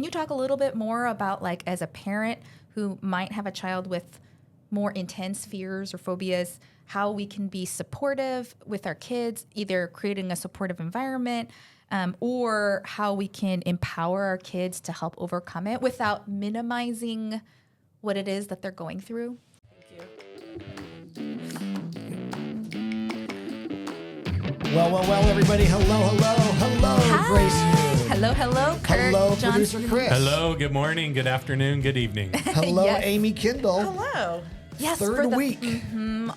Can you talk a little bit more about, like, as a parent who might have a child with more intense fears or phobias, how we can be supportive with our kids, either creating a supportive environment or how we can empower our kids to help overcome it without minimizing what it is that they're going through? Well, everybody. Hello, Hi. Grace. Hello, Kurt Hello, Johnson. producer Chris. Hello, good morning, good afternoon, good evening. Hello, Yes. Amy Kindle. Hello. Yes, Third for the week of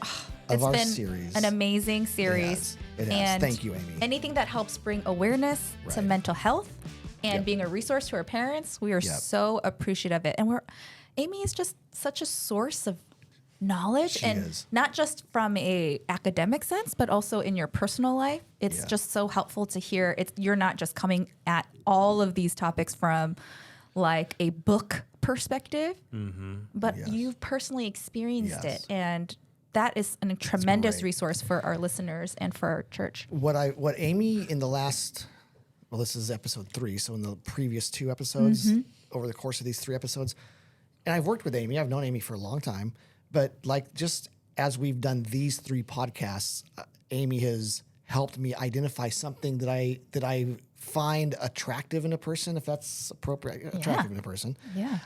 It's our been series. an amazing series. It has. And Thank you, Amy. anything that helps bring awareness to Right. mental health and Yep. being a resource to our parents, we are Yep. so appreciative of it. And Amy is just such a source of knowledge, She and is. not just from a academic sense, but also in your personal life. It's Yeah. just so helpful to hear. You're not just coming at all of these topics from like a book perspective, but Yes. you've personally experienced Yes. it, and that is a tremendous great. resource for our listeners and for our church. What Amy in the last, well, this is episode 3, so in the previous 2 episodes, over the course of these 3 episodes, and I've worked with Amy. I've known Amy for a long time, but like just as we've done these 3 podcasts, Amy has helped me identify something that I find attractive in a person, if that's appropriate, attractive in a person. Yeah.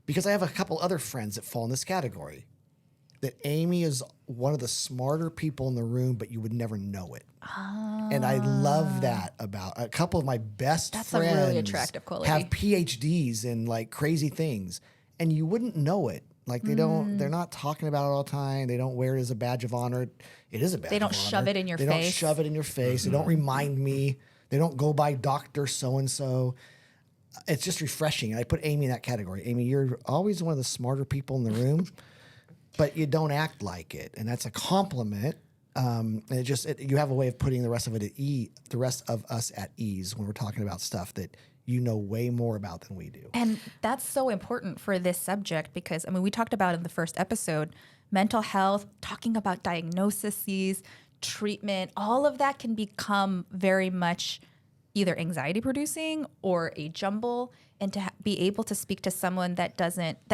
Because I have a couple other friends that fall in this category. That Amy is one of the smarter people in the room, but you would never know it. And I love that about a couple of my best That's a friends. really attractive quality. Have PhDs in like crazy things, and you wouldn't know it. Like they don't. They're not talking about it all the time. They don't wear it as a badge of honor. It is a badge. They don't of honor. shove it in your They don't face. shove it in your face. They don't remind me. They don't go by Dr. So and so. It's just refreshing. And I put Amy in that category. Amy, you're always one of the smarter people in the room, but you don't act like it, and that's a compliment. And you have a way of putting the rest of us at ease when we're talking about stuff that you know way more about than we do. And that's so important for this subject because, I mean, we talked about in the first episode, mental health, talking about diagnoses, treatment, all of that can become very much either anxiety producing or a jumble. And to be able to speak to someone that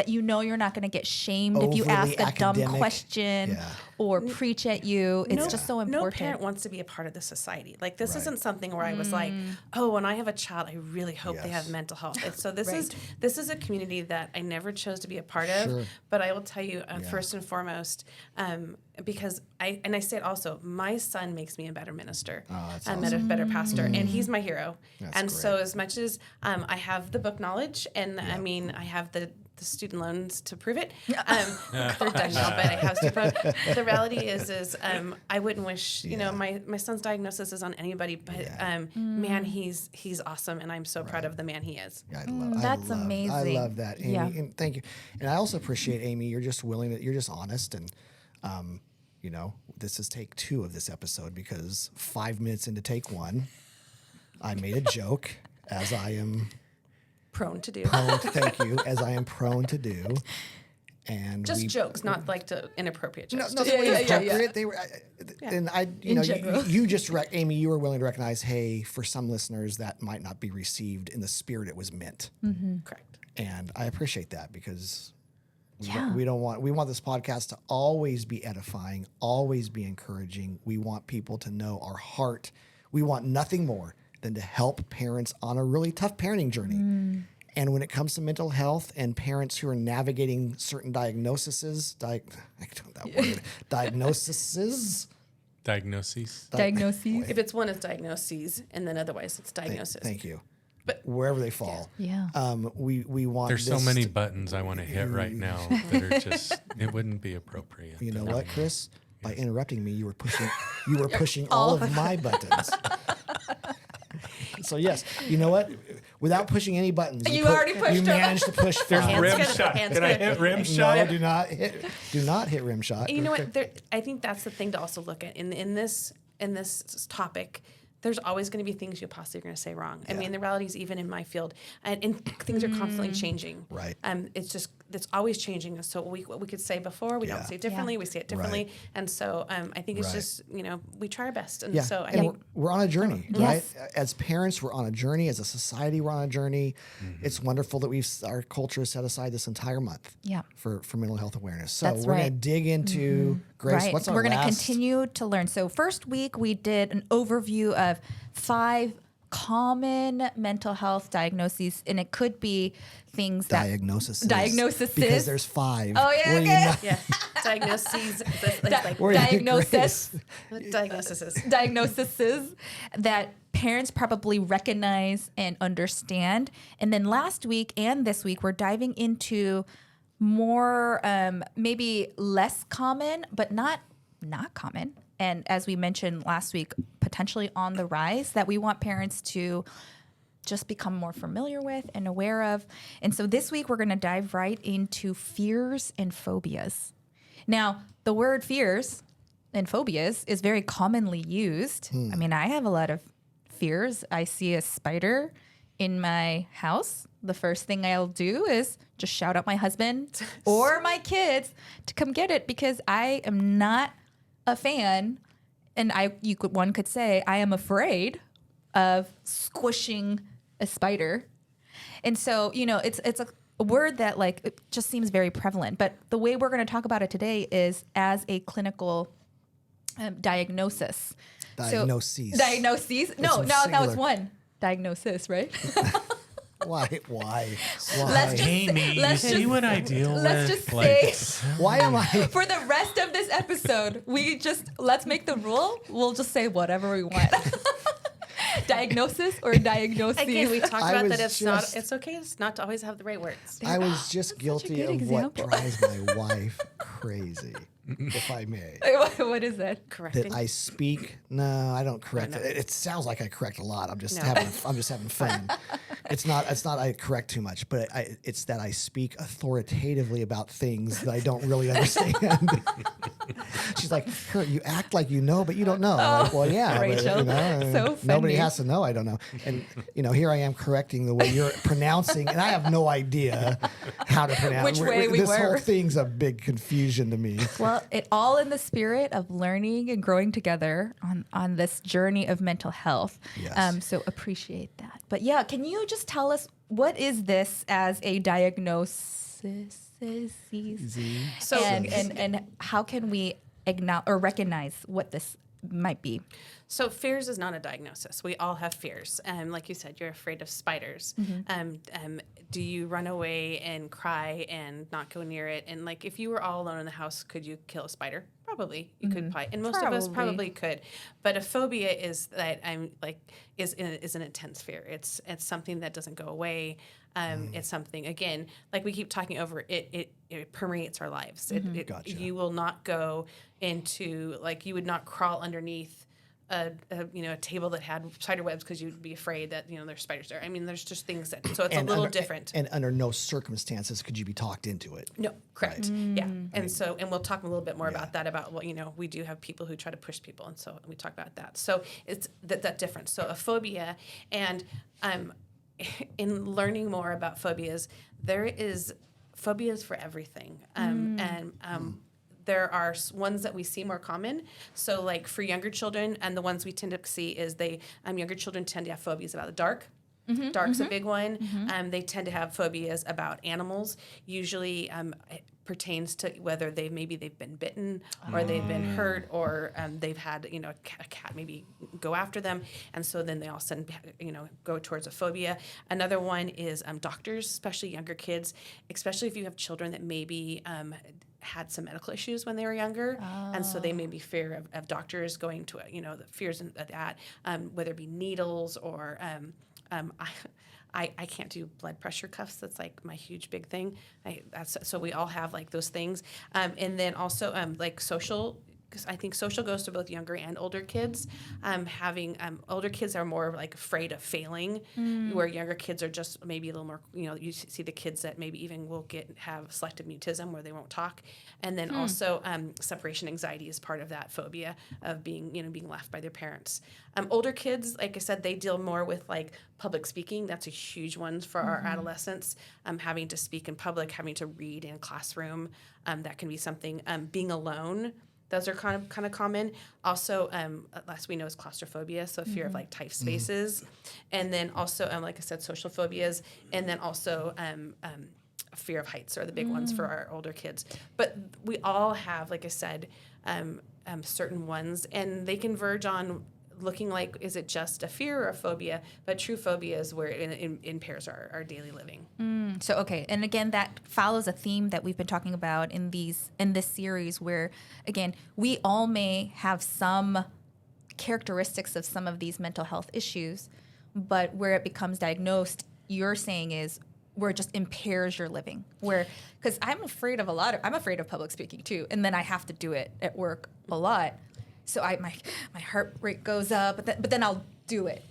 you're not going to get shamed if you Overly ask a dumb academic. question Yeah. or preach at you. It's just so important. No parent wants to be a part of the society. Like this isn't something where I was like, oh, when I have a child, I really hope they Yes. have mental health. And so this Right. is a community that I never chose to be a part of. Sure. But I will tell you first and foremost, because I say it also, my son makes me a better minister, that's a better pastor, and he's my hero. That's and so great. as much as I have the book knowledge, and I mean I have the student loans to prove it. They're done now, but I have student loans. The reality is I wouldn't wish, my son's diagnosis is on anybody, but man, he's awesome, and I'm so proud of the man he is. Yeah, That's amazing. I love that, Amy, Yeah. and thank you. And I also appreciate, Amy, you're just you're just honest, and this is take 2 of this episode because 5 minutes into take 1, I made a joke, as I am Prone to do. thank you, as I am prone to do, and Just jokes, not like inappropriate jokes. No, they were appropriate. They were, and I, general. you just, Amy, you were willing to recognize, hey, for some listeners, that might not be received in the spirit it was meant. Correct. And I appreciate that because Yeah. we want this podcast to always be edifying, always be encouraging. We want people to know our heart. We want nothing more than to help parents on a really tough parenting journey. And when it comes to mental health and parents who are navigating certain diagnoses. Diagnoses. Diagnoses. If it's one, it's diagnoses, and then otherwise it's diagnosis. Thank you. But wherever they fall. Yeah. We want There's so this many to- buttons I want to hit right now that are just, it wouldn't be appropriate. You know what, Chris? By interrupting me, you were pushing all of my buttons. So yes, you know what? Without pushing any buttons, You already pushed You them. managed to push 5. Hands Rim good. shot. Hands Can I good. hit rim No, shot? do not hit rim shot. you know what? I think that's the thing to also look at in this topic. there's always going to be things you possibly are going to say wrong. I mean, the reality is even in my field, and things are constantly changing. Right. It's always changing. And so what we could say before, we don't say it differently. We say it differently. Right. And so I think it's just, we try our best. And Yeah. so I And think we're on a journey, Yes. right? As parents, we're on a journey. As a society, we're on a journey. It's wonderful that our culture has set aside this entire month Yeah. for mental health awareness. So That's we're right. going to dig into, Grace, Right. what's our We're going to last... continue to learn. So first week we did an overview of 5 common mental health diagnoses, and it could be things that Diagnoses. Because Because there's 5. Oh, yeah, Where you okay. know- yeah, diagnoses, where you- diagnosis. diagnoses That parents probably recognize and understand. And then last week and this week, we're diving into more, maybe less common, but not common. And as we mentioned last week, potentially on the rise, that we want parents to just become more familiar with and aware of. And so this week, we're going to dive right into fears and phobias. Now, the word fears and phobias is very commonly used. I mean, I have a lot of fears. I see a spider in my house. The first thing I'll do is just shout out my husband or my kids to come get it, because I am not a fan, and one could say I am afraid of squishing a spider. And so, it's a word that it just seems very prevalent. But the way we're going to talk about it today is as a clinical diagnosis. Diagnoses. So, diagnoses. No, now it's singular. one. Diagnosis, right? Why? Let's just Amy, you let's see just- what I deal with? let's just Like, say Why am I... for the rest of this episode, let's make the rule. We'll just say whatever we want. Diagnosis or diagnoses. Again, we talked I about was that just- it's okay. It's not to always have the right words. I was just guilty good of example. what drives my wife crazy, if I may. What is that? Correcting. That I speak. No, I don't correct. no. It sounds like I correct a lot. I'm just No. having fun. It's not I correct too much, but it's that I speak authoritatively about things that I don't really understand. She's like, Kurt, you act like you know, but you don't know. I'm like, well, yeah, Rachel, but, so nobody funny. has to know I don't know. And here I am correcting the way you're pronouncing, and I have no idea how to pronounce. Which way we this whole were. thing's a big confusion to me. Well, it all in the spirit of learning and growing together on this journey of mental health. Yes. So appreciate that. But yeah, can you just tell us what is this as a diagnosis? So- And how can we acknowledge or recognize what this might be? So fears is not a diagnosis. We all have fears. Like you said, you're afraid of spiders. Do you run away and cry and not go near it? And if you were all alone in the house, could you kill a spider? Probably. You could probably. And most of us probably could. But a phobia is that is an intense fear. It's something that doesn't go away. It's something, again, like we keep talking over, it permeates our lives. Gotcha. You will not go into, you would not crawl underneath a table that had spider webs because you'd be afraid that there's spiders there. I mean, there's just things that it's a little different. And under no circumstances could you be talked into it. No, correct. Yeah, and we'll talk a little bit more about that. About what we do have people who try to push people, and so we talk about that. So it's that difference. So a phobia, and in learning more about phobias, there is phobias for everything, there are ones that we see more common. So for younger children, and the ones we tend to see is younger children tend to have phobias about the dark. Dark's a big one. They tend to have phobias about animals. Usually it pertains to whether they've been bitten or they've been hurt or they've had a cat maybe go after them, and so then they all of a sudden go towards a phobia. Another one is doctors, especially younger kids, especially if you have children that maybe had some medical issues when they were younger, and so they may be fear of doctors going to the fears of that, whether it be needles or I can't do blood pressure cuffs. That's my huge big thing. So we all have those things, and then also social because I think social goes to both younger and older kids. Having older kids are more like afraid of failing, where younger kids are just maybe a little more, you see the kids that maybe even will have selective mutism where they won't talk. And then also separation anxiety is part of that phobia of being left by their parents. Older kids, like I said, they deal more with like public speaking. That's a huge one for our adolescents. Having to speak in public, having to read in a classroom, that can be something. Being alone. Those are kind of common. Also, last we know is claustrophobia, so fear of like tight spaces, and then also, like I said, social phobias, and then also fear of heights are the big ones for our older kids. But we all have, like I said, certain ones, and they converge on looking like, is it just a fear or a phobia? But true phobia is where it impairs our daily living. So, okay. And again, that follows a theme that we've been talking about in this series where, again, we all may have some characteristics of some of these mental health issues, but where it becomes diagnosed, you're saying is where it just impairs your living. Because I'm afraid of I'm afraid of public speaking too. And then I have to do it at work a lot. So my heart rate goes up, but then I'll do it.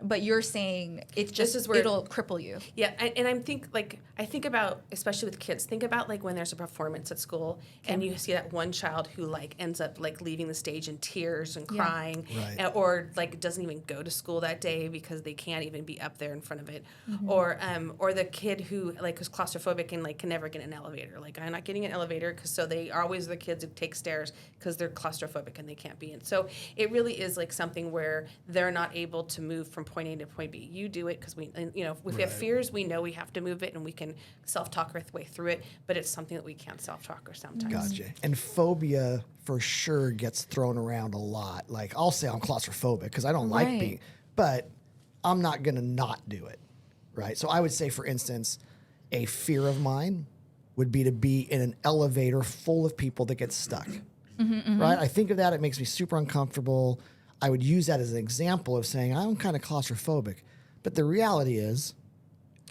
But you're saying it's just it'll cripple you. Yeah, and I think about, especially with kids, think about like when there's a performance at school and you see that one child who like ends up like leaving the stage in tears and crying, or like doesn't even go to school that day because they can't even be up there in front of it, or the kid who like is claustrophobic and like can never get in an elevator. Like, I'm not getting an elevator so they are always the kids who take stairs because they're claustrophobic and they can't be in. So it really is like something where they're not able to move from point A to point B. You do it because if we have fears, we know we have to move it and we can self-talk our way through it, but it's something that we can't self-talk or sometimes. Gotcha. And phobia for sure gets thrown around a lot. Like, I'll say I'm claustrophobic because I don't like being, but I'm not going to not do it, right? So I would say, for instance, a fear of mine would be to be in an elevator full of people that get stuck, right? I think of that, it makes me super uncomfortable. I would use that as an example of saying I'm kind of claustrophobic, but the reality is,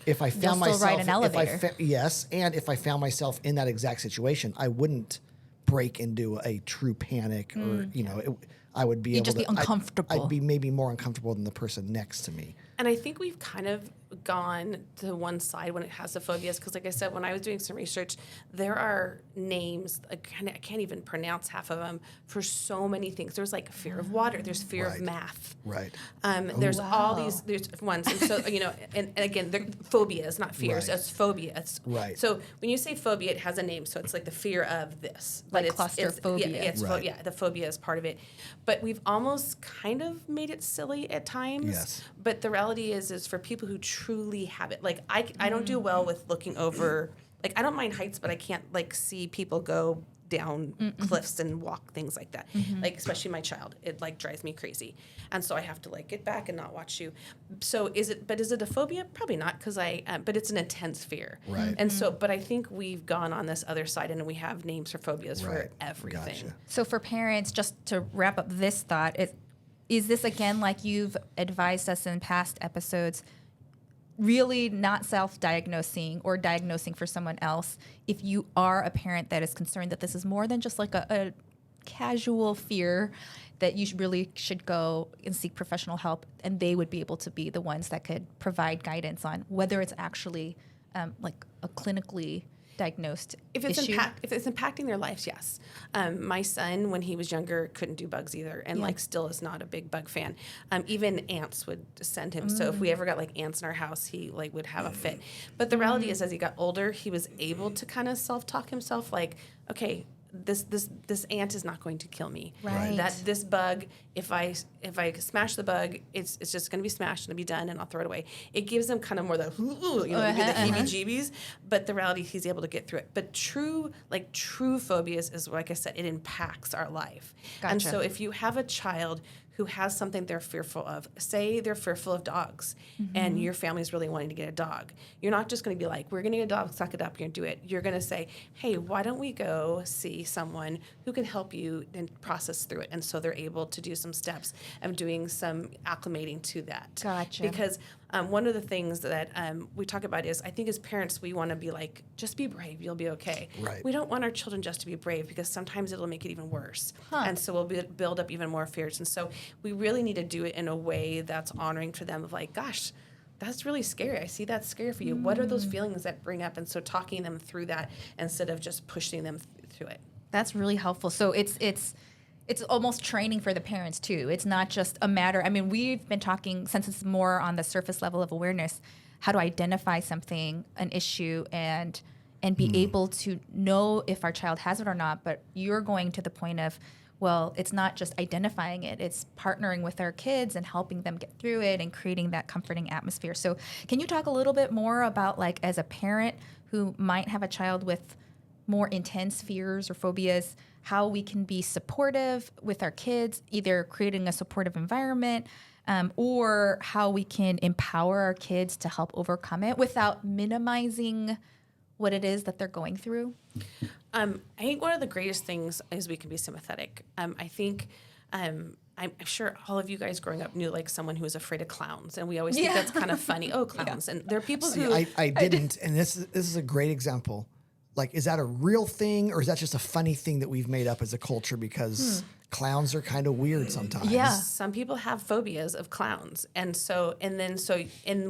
if I found myself, ride an elevator. And if I found myself in that exact situation, I wouldn't break into a true panic, or I would be You'd able just to be uncomfortable. I'd be maybe more uncomfortable than the person next to me. And I think we've kind of gone to one side when it has the phobias, because like I said, when I was doing some research, there are names, I can't even pronounce half of them, for so many things. There's like fear of water, there's fear of math. Right. There's all these, there's ones. And so, and again, they're phobias, not fears. Right. It's phobias. Right. So when you say phobia, it has a name. So it's like the fear of this. Like But claustrophobia. the phobia is part of it. But we've almost kind of made it silly at times. Yes. But the reality is for people who truly have it. Like I don't do well with looking over. Like, I don't mind heights, but I can't like see people go down cliffs and walk, things like that. Like, especially my child, it like drives me crazy, and so I have to like get back and not watch you. So is it a phobia? Probably not, because but it's an intense fear. Right. And so, but I think we've gone on this other side, and we have names for phobias for everything. Gotcha. So for parents, just to wrap up this thought, is this again, like you've advised us in past episodes, really not self-diagnosing or diagnosing for someone else if you are a parent that is concerned that this is more than just like a casual fear, that you really should go and seek professional help, and they would be able to be the ones that could provide guidance on whether it's actually like a clinically diagnosed issue. If it's impacting their lives, yes. My son, when he was younger, couldn't do bugs either, and like still is not a big bug fan. Even ants would send him. So if we ever got like ants in our house, he like would have a fit. But the reality is, as he got older, he was able to kind of self-talk himself, like, okay, this ant is not going to kill me. Right. That this bug, if I smash the bug, it's just going to be smashed and it'll be done, and I'll throw it away. It gives him kind of more the heebie-jeebies, but the reality, he's able to get through it. But true phobias is, like I said, it impacts our life. Gotcha. And so if you have a child who has something they're fearful of, say they're fearful of dogs, and your family's really wanting to get a dog, you're not just going to be like, we're going to get a dog, suck it up, you're going to do it. You're going to say, hey, why don't we go see someone who can help you and process through it? And so they're able to do some steps of doing some acclimating to that. Gotcha. Because one of the things that we talk about is I think as parents, we want to be like, just be brave, you'll be okay. Right. We don't want our children just to be brave because sometimes it'll make it even worse. And so we'll build up even more fears. And so we really need to do it in a way that's honoring for them of like, gosh, that's really scary. I see that's scary for you. What are those feelings that bring up? And so talking them through that instead of just pushing them through it. That's really helpful. So it's almost training for the parents too. It's not just a matter. I mean, we've been talking since it's more on the surface level of awareness, how to identify something, an issue, and be able to know if our child has it or not. But you're going to the point of, well, it's not just identifying it. It's partnering with our kids and helping them get through it and creating that comforting atmosphere. So can you talk a little bit more about, like, as a parent who might have a child with more intense fears or phobias, how we can be supportive with our kids, either creating a supportive environment or how we can empower our kids to help overcome it without minimizing what it is that they're going through? I think one of the greatest things is we can be sympathetic. I think I'm sure all of you guys growing up knew like someone who was afraid of clowns, and we always think that's kind of funny. Oh, clowns. And there are people who I didn't, and this is a great example. Like, is that a real thing, or is that just a funny thing that we've made up as a culture because clowns are kind of weird sometimes? Yeah. Some people have phobias of clowns. And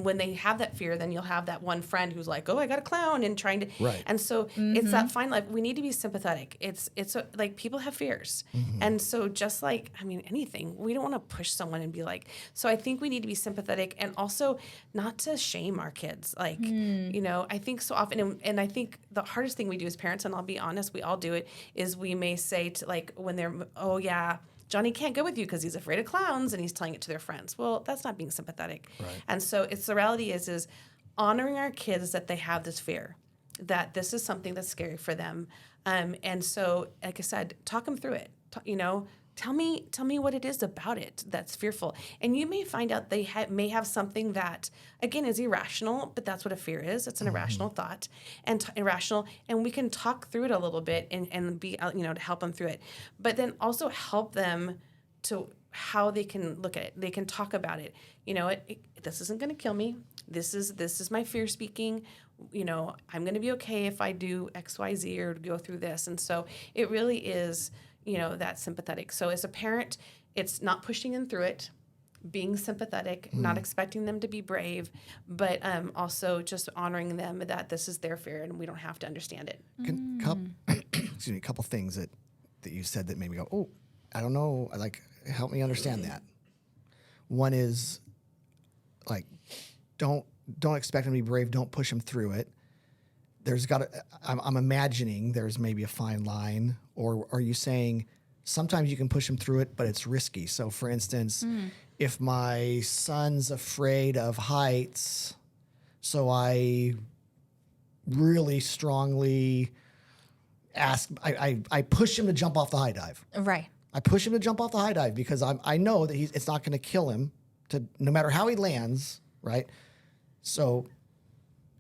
when they have that fear, then you'll have that one friend who's like, oh, I got a clown, and trying to, Right. and so it's that fine, like, we need to be sympathetic. It's like people have fears. And so just like, I mean, anything, we don't want to push someone and be like, so I think we need to be sympathetic and also not to shame our kids. Like, I think so often, and I think the hardest thing we do as parents, and I'll be honest, we all do it, is we may say to like, when they're, oh yeah, Johnny can't go with you because he's afraid of clowns, and he's telling it to their friends. Well, that's not being sympathetic. Right. And so it's the reality is honoring our kids that they have this fear, that this is something that's scary for them. And so, like I said, talk them through it. Tell me what it is about it that's fearful. And you may find out they may have something that, again, is irrational, but that's what a fear is. It's an irrational thought and irrational. And we can talk through it a little bit and be, to help them through it. But then also help them to how they can look at it. They can talk about it. This isn't going to kill me. This is my fear speaking. I'm going to be okay if I do X, Y, Z or go through this. And so it really is, that sympathetic. So as a parent, it's not pushing them through it, being sympathetic, not expecting them to be brave, but also just honoring them that this is their fear and we don't have to understand it. Excuse me, a couple things that you said that made me go, oh, I don't know. Help me understand that. One is like, don't expect them to be brave. Don't push them through it. I'm imagining there's maybe a fine line, or are you saying sometimes you can push them through it, but it's risky? So for instance, if my son's afraid of heights, so I really strongly I push him to jump off the high dive. Right. I push him to jump off the high dive because I know that it's not going to kill him no matter how he lands, right? So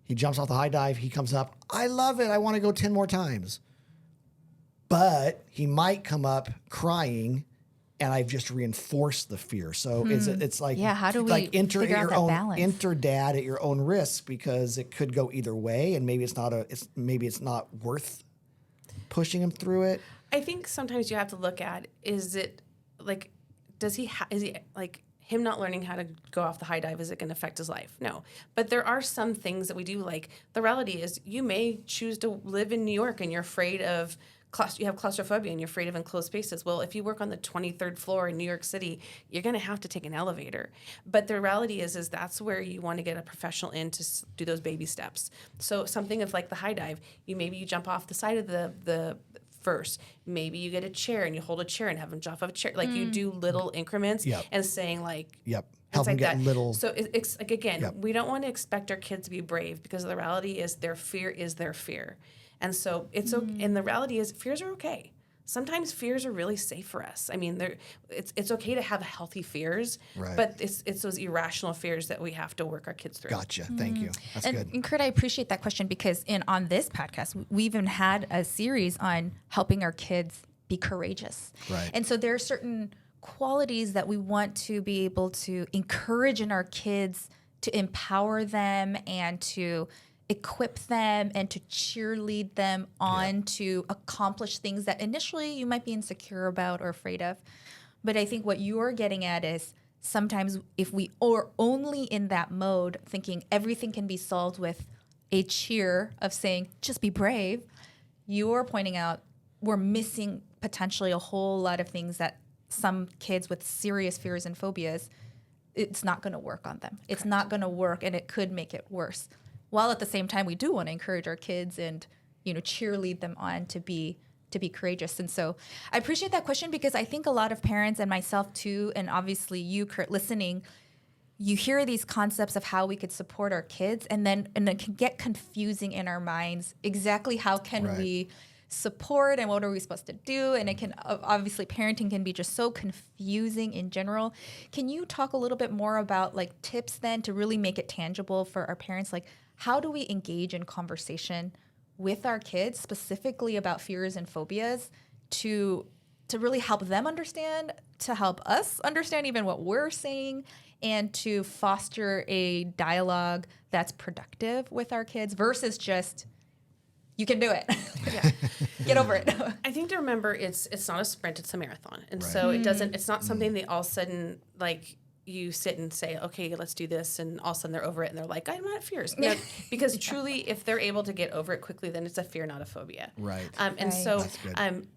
he jumps off the high dive. He comes up. I love it. I want to go 10 more times. But he might come up crying, and I've just reinforced the fear. So it's like, how do we figure out that balance? Enter dad at your own risk, because it could go either way, and maybe it's not worth pushing him through it. I think sometimes you have to look at, is it like, is he like, him not learning how to go off the high dive, is it going to affect his life? No. But there are some things that we do, like the reality is you may choose to live in New York and you're afraid of, you have claustrophobia and you're afraid of enclosed spaces. Well, if you work on the 23rd floor in New York City, you're going to have to take an elevator. But the reality is that's where you want to get a professional in to do those baby steps. So something of like the high dive, you jump off the side of the first. Maybe you get a chair and you hold a chair and have them jump off a chair. Like you do little increments and saying like, help them get little. So it's like, again, we don't want to expect our kids to be brave, because the reality is their fear is their fear. And so it's okay. And the reality is fears are okay. Sometimes fears are really safe for us. I mean, it's okay to have healthy fears, but it's those irrational fears that we have to work our kids through. Gotcha. Thank you. That's good. And Kurt, I appreciate that question, because on this podcast, we even had a series on helping our kids be courageous. Right. And so there are certain qualities that we want to be able to encourage in our kids to empower them and to equip them and to cheerlead them on to accomplish things that initially you might be insecure about or afraid of. But I think what you're getting at is sometimes if we are only in that mode thinking everything can be solved with a cheer of saying, just be brave, you're pointing out we're missing potentially a whole lot of things that some kids with serious fears and phobias, it's not going to work on them. It's not going to work, and it could make it worse. While at the same time, we do want to encourage our kids and, cheerlead them on to be courageous. And so I appreciate that question because I think a lot of parents and myself too, and obviously you, Kurt, listening, you hear these concepts of how we could support our kids, and it can get confusing in our minds. Exactly how can we support and what are we supposed to do? And it can obviously parenting can be just so confusing in general. Can you talk a little bit more about like tips then to really make it tangible for our parents? Like how do we engage in conversation with our kids specifically about fears and phobias to really help them understand, to help us understand even what we're saying, and to foster a dialogue that's productive with our kids versus just, you can do it. Get over it. I think to remember it's not a sprint, it's a marathon. And so it's not something that all of a sudden like you sit and say, okay, let's do this. And all of a sudden they're over it and they're like, I'm not fears. No, because truly if they're able to get over it quickly, then it's a fear, not a phobia. Right. And so,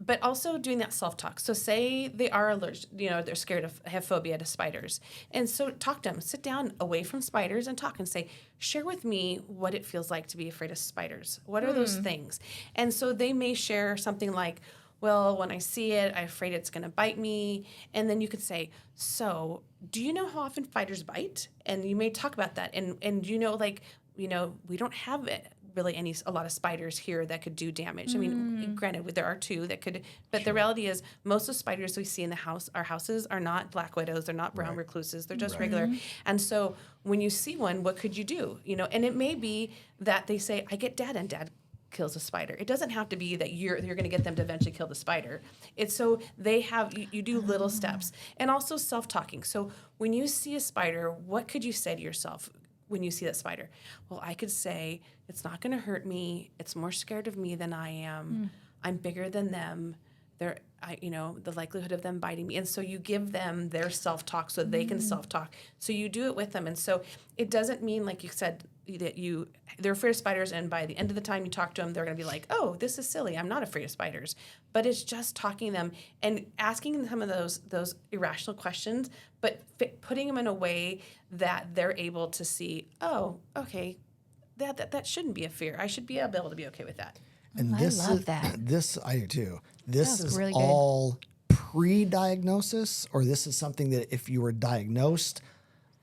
but also doing that self-talk. So say they are allergic, they're scared of, have phobia to spiders. And so talk to them, sit down away from spiders and talk and say, share with me what it feels like to be afraid of spiders. What are those things? And so they may share something like, well, when I see it, I'm afraid it's going to bite me. And then you could say, so do you know how often spiders bite? And you may talk about that. And we don't have really a lot of spiders here that could do damage. I mean, granted, there are two that could, but the reality is most of the spiders we see in our houses are not black widows. They're not brown recluses. They're just regular. And so when you see one, what could you do? And it may be that they say, I get dad and dad kills a spider. It doesn't have to be that you're going to get them to eventually kill the spider. It's so they have, you do little steps. And also self-talking. So when you see a spider, what could you say to yourself when you see that spider? Well, I could say, it's not going to hurt me. It's more scared of me than I am. I'm bigger than them. The likelihood of them biting me. And so you give them their self-talk so they can self-talk. So you do it with them. And so it doesn't mean, like you said, that they're afraid of spiders, and by the end of the time you talk to them, they're going to be like, oh, this is silly. I'm not afraid of spiders. But it's just talking to them and asking them some of those irrational questions, but putting them in a way that they're able to see, oh, okay, that shouldn't be a fear. I should be able to be okay with that. And I love that. This I do too. This is really all pre-diagnosis, or this is something that if you were diagnosed,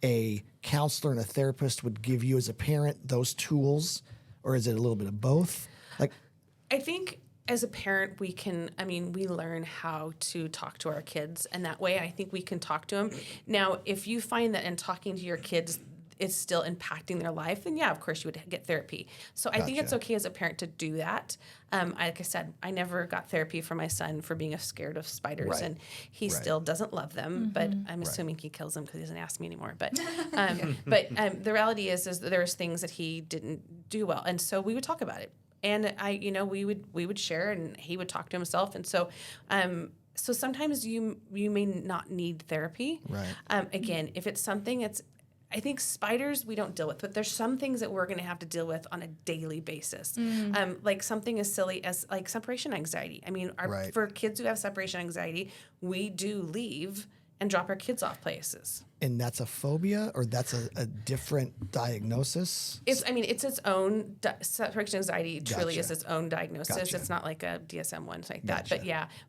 a counselor and a therapist would give you as a parent those tools, or is it a little bit of both? Like, I think as a parent, we learn how to talk to our kids, and that way I think we can talk to them. Now, if you find that in talking to your kids, it's still impacting their life, then yeah, of course you would get therapy. So I think it's okay as a parent to do that. Like I said, I never got therapy for my son for being scared of spiders, and he still doesn't love them. But I'm assuming he kills them because he doesn't ask me anymore. But the reality is that there's things that he didn't do well, and so we would talk about it. And we would share, and he would talk to himself, and so. So sometimes you may not need therapy. Right. Again, if it's something I think spiders we don't deal with, but there's some things that we're going to have to deal with on a daily basis. Like something as silly as like separation anxiety. I mean, for kids who have separation anxiety, we do leave and drop our kids off places. And that's a phobia, or that's a different diagnosis? It's its own separation anxiety. Truly is its own diagnosis. Gotcha. It's not like a DSM one like that.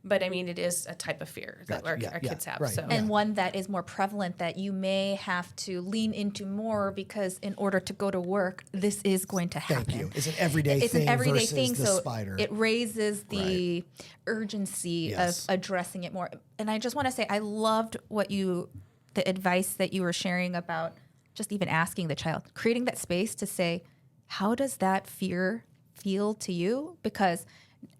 But it is a type of fear that our kids have. Right. So And one that is more prevalent that you may have to lean into more because in order to go to work, this is going to happen. Thank you. It's an everyday thing. It's an everyday versus thing, the so spider. it raises the urgency of addressing it more. And I just want to say, I loved the advice that you were sharing about just even asking the child, creating that space to say, how does that fear feel to you? Because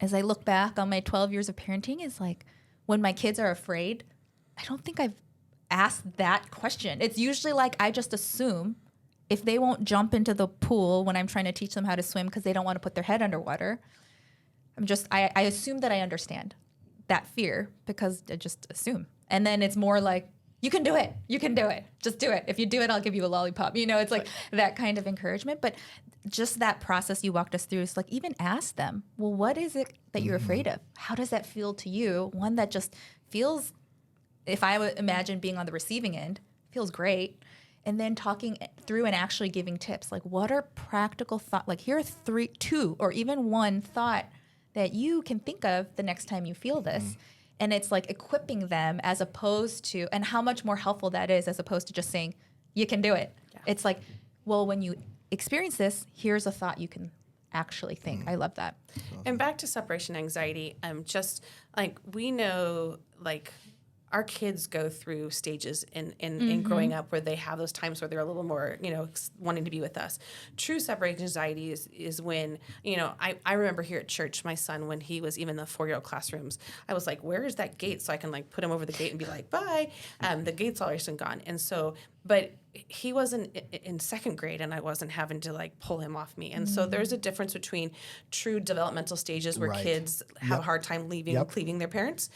as I look back on my 12 years of parenting, it's like when my kids are afraid, I don't think I've asked that question. It's usually like I just assume if they won't jump into the pool when I'm trying to teach them how to swim because they don't want to put their head underwater, I assume that I understand that fear because I just assume. And then it's more like, you can do it. You can do it. Just do it. If you do it, I'll give you a lollipop. You know, it's like that kind of encouragement. But just that process you walked us through is like, even ask them, well, what is it that you're afraid of? How does that feel to you? One that just feels, if I would imagine being on the receiving end, feels great. And then talking through and actually giving tips. Like, what are practical thoughts? Like, here are 2 or even 1 thought that you can think of the next time you feel this. And it's like equipping them as opposed to, and how much more helpful that is as opposed to just saying, you can do it. Yeah. It's like, well, when you experience this, here's a thought you can actually think. I love that. And back to separation anxiety, just like we know, like our kids go through stages in growing up where they have those times where they're a little more, wanting to be with us. True separation anxiety is when, I remember here at church, my son, when he was even in the 4-year-old classrooms, I was like, where is that gate? So I can like put him over the gate and be like, bye. The gate's always been gone. And so, but he wasn't in 2nd grade and I wasn't having to like pull him off me. And so there's a difference between true developmental stages where kids have a hard time leaving their parents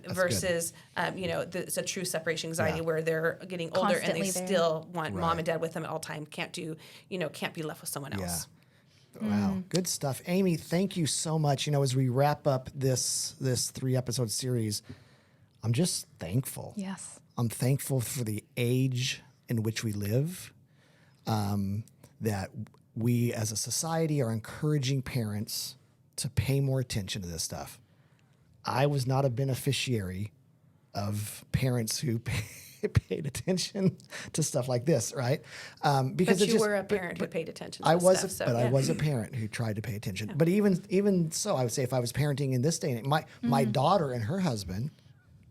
versus, it's a true separation anxiety where they're getting older Constantly and they still want mom and dad with them at all time. Can't be left with someone else. Wow, good stuff. Amy, thank you so much. As we wrap up this 3-episode series, I'm just thankful. Yes. I'm thankful for the age in which we live, that we as a society are encouraging parents to pay more attention to this stuff. I was not a beneficiary of parents who paid attention to stuff like this, right? Because you were a parent who paid attention to I was a parent who tried to pay attention. Yeah. But even so, I would say if I was parenting in this day and age, my daughter and her husband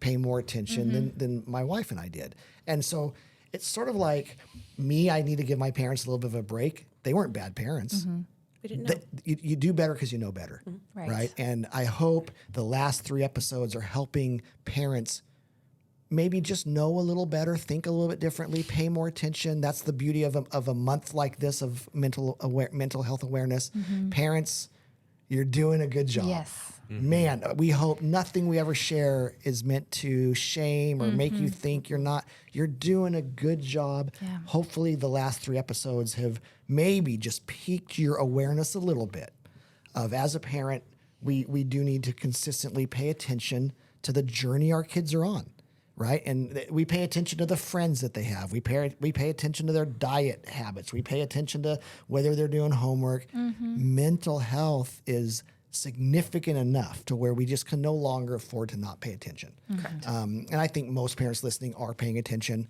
pay more attention than my wife and I did. And so it's sort of like me, I need to give my parents a little bit of a break. They weren't bad parents. We didn't know. You do better because you know better, right? And I hope the last 3 episodes are helping parents maybe just know a little better, think a little bit differently, pay more attention. That's the beauty of a month like this of mental health awareness. Parents, you're doing a good job. Yes. Man, we hope nothing we ever share is meant to shame or make you think you're doing a good job. Yeah. Hopefully the last 3 episodes have maybe just piqued your awareness a little bit of, as a parent, we do need to consistently pay attention to the journey our kids are on, right? And we pay attention to the friends that they have. We pay attention to their diet habits. We pay attention to whether they're doing homework. Mental health is significant enough to where we just can no longer afford to not pay attention. And I think most parents listening are paying attention.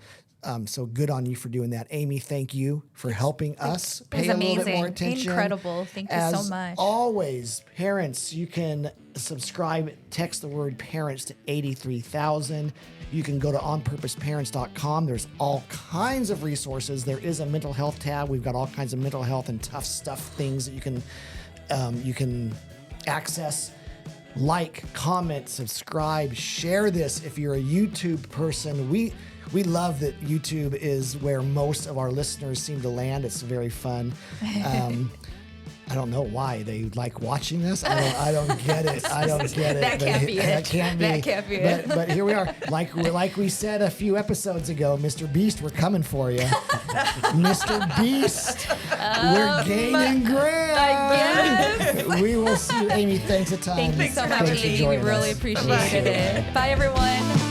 So good on you for doing that. Amy, thank you for helping us pay a little bit more attention. Incredible. Thank you so much. As always, parents, you can subscribe, text the word parents to 83,000. You can go to onpurposeparents.com. There's all kinds of resources. There is a mental health tab. We've got all kinds of mental health and tough stuff things that you can access. Like, comment, subscribe, share this. If you're a YouTube person, we love that YouTube is where most of our listeners seem to land. It's very fun. I don't know why they like watching this. I don't get it. I don't get it. That can't be it. That can't be it. But here we are. Like we said a few episodes ago, Mr. Beast, we're coming for you. Mr. Beast, we're gaining ground. We will see you. Amy, thanks a ton. Thank you so much, Amy. We really appreciated it. Bye, everyone.